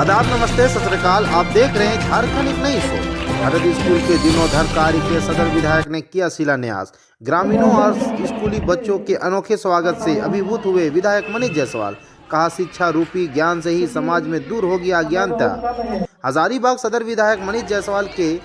आदाब, नमस्ते, सत श्री अकाल। आप देख रहे हैं झारखंड एक नई सोच। भारत स्कूल के जीर्णोद्धार कार्य के सदर विधायक ने किया शिलान्यास। ग्रामीणों और स्कूली बच्चों के अनोखे स्वागत से अभिभूत हुए विधायक मनीष जायसवाल। कहा, शिक्षा रूपी ज्ञान से ही समाज में दूर होगी अज्ञानता। हजारीबाग सदर विधायक मनीष जायसवाल के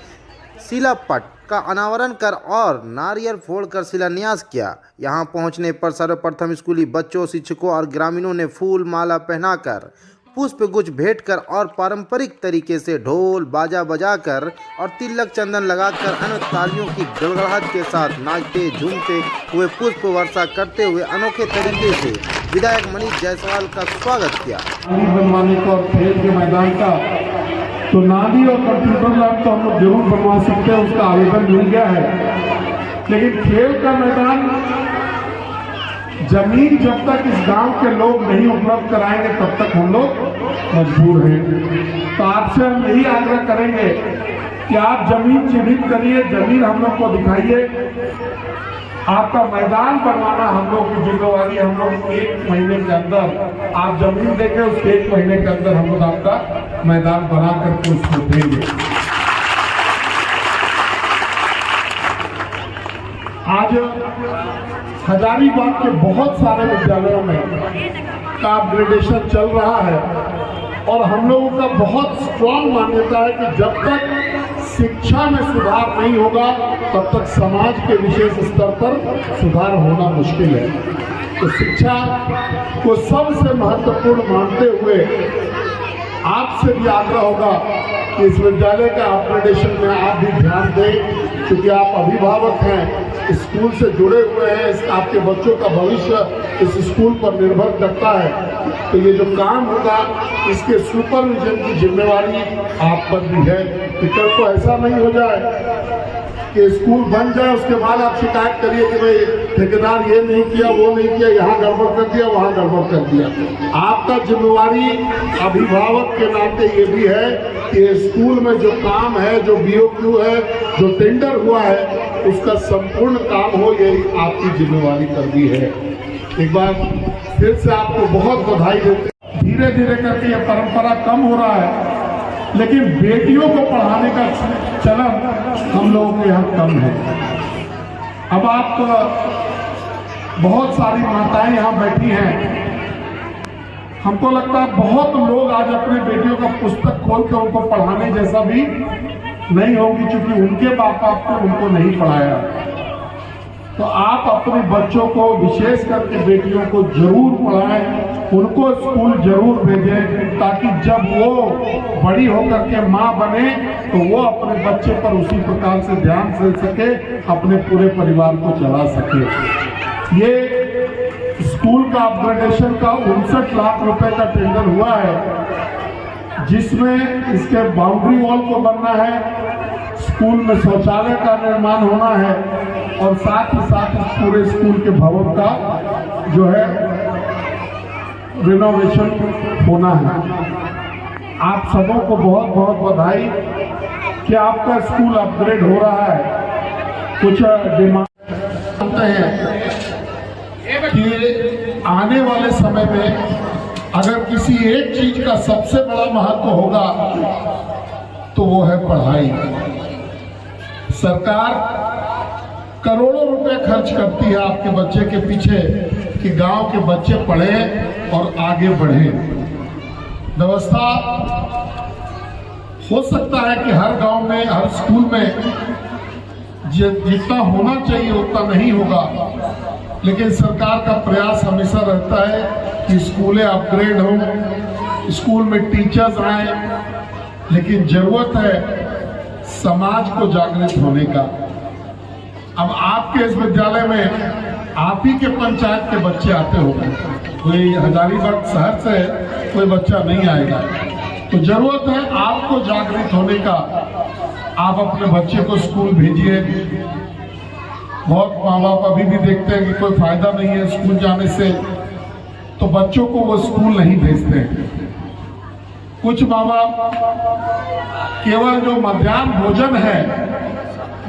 शिलापट का अनावरण कर और नारियल फोड़कर शिलान्यास किया। यहां पहुंचने पर सर्वप्रथम स्कूली बच्चों, शिक्षकों और ग्रामीणों ने फूल माला पहनाकर, पुष्प गुच्छ भेंट कर और पारंपरिक तरीके से ढोल बाजा बजाकर और तिलक चंदन लगाकर अन्य तालियों की गड़गड़ाहट के साथ नाचते झूमते हुए पुष्प वर्षा करते हुए अनोखे तरीके से विधायक मनीष जायसवाल का स्वागत किया। बनवाने का और खेल के मैदान का तो नाली और कंप्यूटर लैब तो हम लोग जरूर बनवा सकते हैं, उसका आवेदन मिल गया है। लेकिन खेल का मैदान, जमीन जब तक इस गांव के लोग नहीं उपलब्ध कराएंगे तब तक हम लोग मजबूर हैं। तो आपसे हम यही आग्रह करेंगे कि आप जमीन चिन्हित करिए, जमीन हम लोग को दिखाइए। आपका मैदान बनवाना हम लोग की जिम्मेवारी। हम लोग 1 महीने के अंदर आप जमीन देंगे, उस 1 महीने के अंदर हम लोग आपका मैदान बना करके उसको देंगे। आज हजारीबाग के बहुत सारे विद्यालयों में का अपग्रेडेशन चल रहा है और हम लोगों का बहुत स्ट्रांग मान्यता है कि जब तक शिक्षा में सुधार नहीं होगा तब तक समाज के विशेष स्तर पर सुधार होना मुश्किल है। तो शिक्षा को सबसे महत्वपूर्ण मानते हुए आपसे भी आग्रह होगा कि इस विद्यालय का अपग्रेडेशन में आप भी ध्यान दें, क्योंकि आप अभिभावक हैं, स्कूल से जुड़े हुए हैं, आपके बच्चों का भविष्य इस स्कूल पर निर्भर करता है। तो ये जो काम होगा इसके सुपरविजन की जिम्मेवारी आप पर भी है। कल तो ऐसा नहीं हो जाए कि स्कूल बन जाए उसके बाद आप शिकायत करिए कि भाई ठेकेदार ये नहीं किया, वो नहीं किया, यहाँ गड़बड़ कर दिया, वहाँ गड़बड़ कर दिया। आपका जिम्मेवारी अभिभावक के नाते ये भी है कि स्कूल में जो काम है, जो BOQ है, जो टेंडर हुआ है, उसका संपूर्ण काम हो, यही आपकी जिम्मेवारी कर दी है। एक बार फिर से आपको बहुत बधाई देते। धीरे धीरे करके ये परंपरा कम हो रहा है, लेकिन बेटियों को पढ़ाने का चलन हम लोगों के यहाँ कम है। अब आप बहुत सारी माताएं यहाँ बैठी हैं, हमको लगता है बहुत लोग आज अपने बेटियों का पुस्तक खोल कर उनको पढ़ाने जैसा भी नहीं होगी, क्योंकि उनके बाप बाप को उनको नहीं पढ़ाया। तो आप अपने बच्चों को, विशेष करके बेटियों को जरूर पढ़ाएं, उनको स्कूल जरूर भेजें, ताकि जब वो बड़ी होकर के माँ बने तो वो अपने बच्चे पर उसी प्रकार से ध्यान दे सके, अपने पूरे परिवार को चला सके। ये स्कूल का अपग्रेडेशन का 59 लाख रुपए का टेंडर हुआ है, जिसमें इसके बाउंड्री वॉल को बनना है, स्कूल में शौचालय का निर्माण होना है और साथ ही साथ इस पूरे स्कूल के भवन का जो है रिनोवेशन होना है। आप सबों को बहुत बहुत बधाई कि आपका स्कूल अपग्रेड हो रहा है। कुछ डिमांड करते हैं कि आने वाले समय में अगर किसी एक चीज का सबसे बड़ा महत्व होगा तो वो है पढ़ाई। सरकार करोड़ों रुपए खर्च करती है आपके बच्चे के पीछे कि गांव के बच्चे पढ़ें और आगे बढ़ें। व्यवस्था हो सकता है कि हर गांव में, हर स्कूल में जितना होना चाहिए उतना नहीं होगा, लेकिन सरकार का प्रयास हमेशा रहता है कि स्कूलें अपग्रेड हों, स्कूल में टीचर्स आए, लेकिन जरूरत है समाज को जागृत होने का। अब आपके इस विद्यालय में आप ही के पंचायत के बच्चे आते होंगे, कोई हजारीबाग शहर से कोई बच्चा नहीं आएगा। तो जरूरत है आपको जागृत होने का। आप अपने बच्चे को स्कूल भेजिए। बहुत माँ बाप अभी भी देखते हैं कि कोई फायदा नहीं है स्कूल जाने से, तो बच्चों को वो स्कूल नहीं भेजते हैं। कुछ माँ बाप केवल जो मध्याह्न भोजन है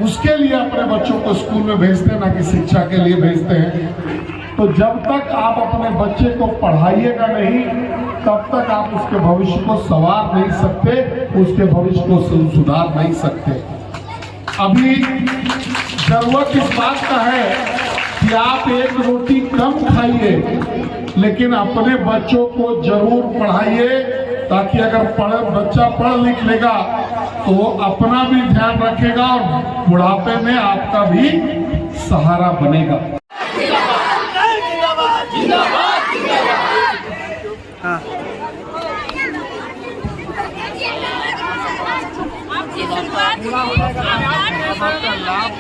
उसके लिए अपने बच्चों को स्कूल में भेजते हैं, ना कि शिक्षा के लिए भेजते हैं। तो जब तक आप अपने बच्चे को पढ़ाइएगा नहीं तब तक आप उसके भविष्य को संवार नहीं सकते, उसके भविष्य को सुधार नहीं सकते। अभी जरूरत इस बात का है कि आप एक रोटी कम खाइए, लेकिन अपने बच्चों को जरूर पढ़ाइए, ताकि अगर बच्चा पढ़ लिख लेगा तो वो अपना भी ध्यान रखेगा और बुढ़ापे में आपका भी सहारा बनेगा। लाभ